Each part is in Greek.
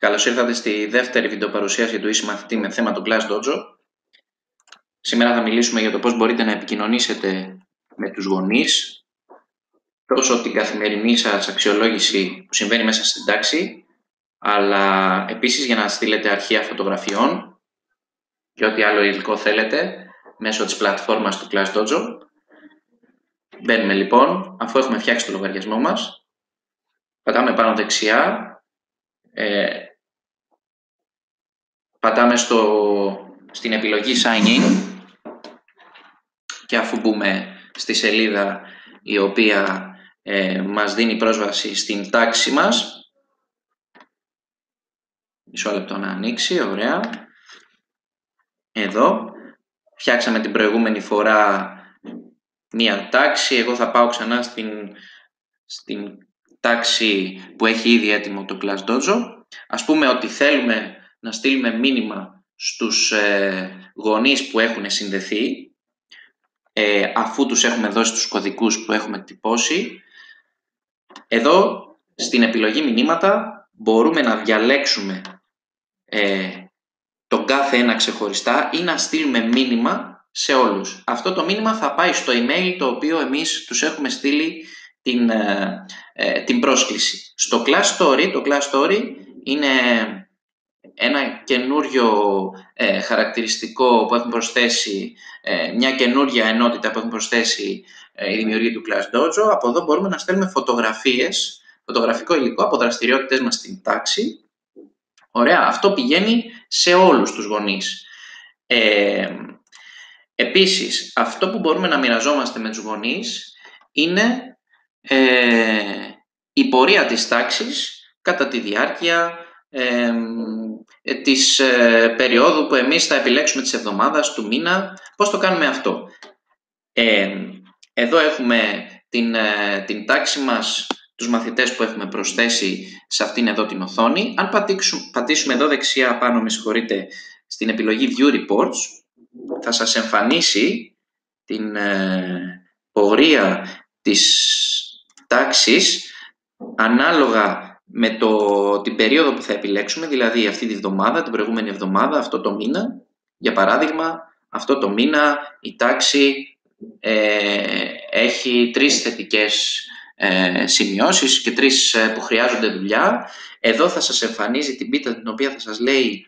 Καλώς ήρθατε στη δεύτερη βιντεοπαρουσίαση του Easy Μαθητή με θέμα το Class Dojo. Σήμερα θα μιλήσουμε για το πώς μπορείτε να επικοινωνήσετε με τους γονείς, τόσο την καθημερινή σας αξιολόγηση που συμβαίνει μέσα στην τάξη, αλλά επίσης για να στείλετε αρχεία φωτογραφιών και ό,τι άλλο υλικό θέλετε μέσω της πλατφόρμας του Class Dojo. Μπαίνουμε λοιπόν, αφού έχουμε φτιάξει το λογαριασμό μας, πατάμε πάνω δεξιά, πατάμε στην επιλογή Sign In και αφού μπούμε στη σελίδα η οποία μας δίνει πρόσβαση στην τάξη μας, μισό λεπτό να ανοίξει, ωραία. Εδώ φτιάξαμε την προηγούμενη φορά μία τάξη, εγώ θα πάω ξανά στην τάξη που έχει ήδη έτοιμο το Class Dojo. Ας πούμε ότι θέλουμε να στείλουμε μήνυμα στους γονείς που έχουν συνδεθεί, αφού τους έχουμε δώσει τους κωδικούς που έχουμε τυπώσει. Εδώ στην επιλογή μηνύματα μπορούμε να διαλέξουμε τον κάθε ένα ξεχωριστά ή να στείλουμε μήνυμα σε όλους. Αυτό το μήνυμα θα πάει στο email το οποίο εμείς τους έχουμε στείλει την πρόσκληση. Στο Class Story, το Class Story είναι ένα καινούριο χαρακτηριστικό που έχουν προσθέσει, μια καινούρια ενότητα που έχουν προσθέσει η δημιουργία του Class Dojo. Από εδώ μπορούμε να στέλνουμε φωτογραφίες, φωτογραφικό υλικό από δραστηριότητες μας στην τάξη. Ωραία, αυτό πηγαίνει σε όλους τους γονείς. Επίσης, αυτό που μπορούμε να μοιραζόμαστε με τους γονείς είναι η πορεία της τάξης κατά τη διάρκεια της περίοδου που εμείς θα επιλέξουμε της εβδομάδας, του μήνα. Πώς το κάνουμε αυτό? Εδώ έχουμε την τάξη μας, τους μαθητές που έχουμε προσθέσει σε αυτήν εδώ την οθόνη. Αν πατήσουμε εδώ δεξιά πάνω, με συγχωρείτε, στην επιλογή View Reports, θα σας εμφανίσει την πορεία της τάξης ανάλογα με την περίοδο που θα επιλέξουμε, δηλαδή αυτή τη βδομάδα, την προηγούμενη εβδομάδα, αυτό το μήνα. Για παράδειγμα, αυτό το μήνα η τάξη έχει 3 θετικές σημειώσεις και 3 που χρειάζονται δουλειά. Εδώ θα σας εμφανίζει την πίτα την οποία θα σας λέει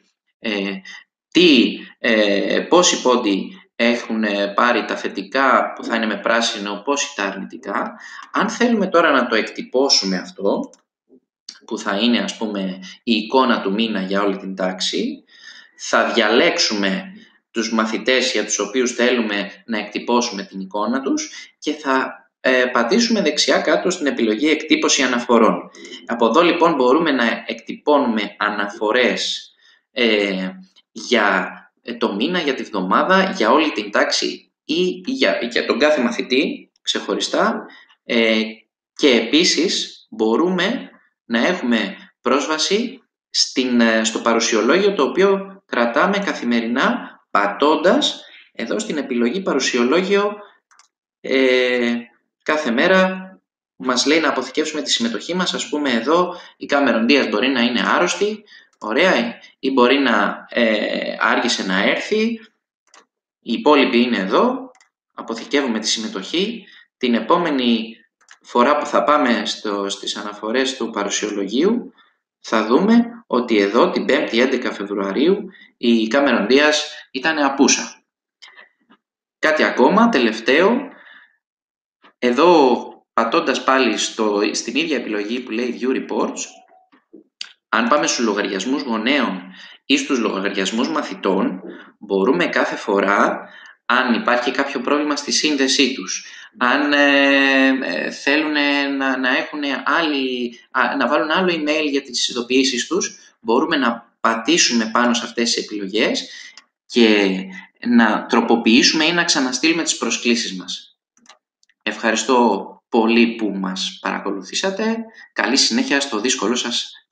πόσοι πόντοι έχουν πάρει τα θετικά που θα είναι με πράσινο, πόσοι τα αρνητικά. Αν θέλουμε τώρα να το εκτυπώσουμε αυτό, που θα είναι ας πούμε η εικόνα του μήνα για όλη την τάξη, θα διαλέξουμε τους μαθητές για τους οποίους θέλουμε να εκτυπώσουμε την εικόνα τους και θα πατήσουμε δεξιά κάτω στην επιλογή εκτύπωση αναφορών. Από εδώ λοιπόν μπορούμε να εκτυπώνουμε αναφορές για το μήνα, για τη βδομάδα, για όλη την τάξη ή για τον κάθε μαθητή ξεχωριστά, και επίσης μπορούμε να έχουμε πρόσβαση στο παρουσιολόγιο το οποίο κρατάμε καθημερινά πατώντας εδώ στην επιλογή παρουσιολόγιο. Κάθε μέρα μας λέει να αποθηκεύσουμε τη συμμετοχή μας. Ας πούμε εδώ η Cameron Diaz μπορεί να είναι άρρωστη, ωραία, ή μπορεί να άργησε να έρθει. Οι υπόλοιποι είναι εδώ, αποθηκεύουμε τη συμμετοχή. Την επόμενη φορά που θα πάμε στις αναφορές του παρουσιολογίου θα δούμε ότι εδώ την 5η 11 Φεβρουαρίου η Cameron Diaz ήταν απούσα. Κάτι ακόμα, τελευταίο, εδώ πατώντας πάλι στην ίδια επιλογή που λέει View Reports, αν πάμε στους λογαριασμούς γονέων ή στους λογαριασμούς μαθητών, μπορούμε κάθε φορά, αν υπάρχει κάποιο πρόβλημα στη σύνδεσή τους, αν θέλουν να βάλουν άλλο email για τις ειδοποιήσεις τους, μπορούμε να πατήσουμε πάνω σε αυτές τις επιλογές και να τροποποιήσουμε ή να ξαναστείλουμε τις προσκλήσεις μας. Ευχαριστώ πολύ που μας παρακολουθήσατε. Καλή συνέχεια στο δύσκολο σας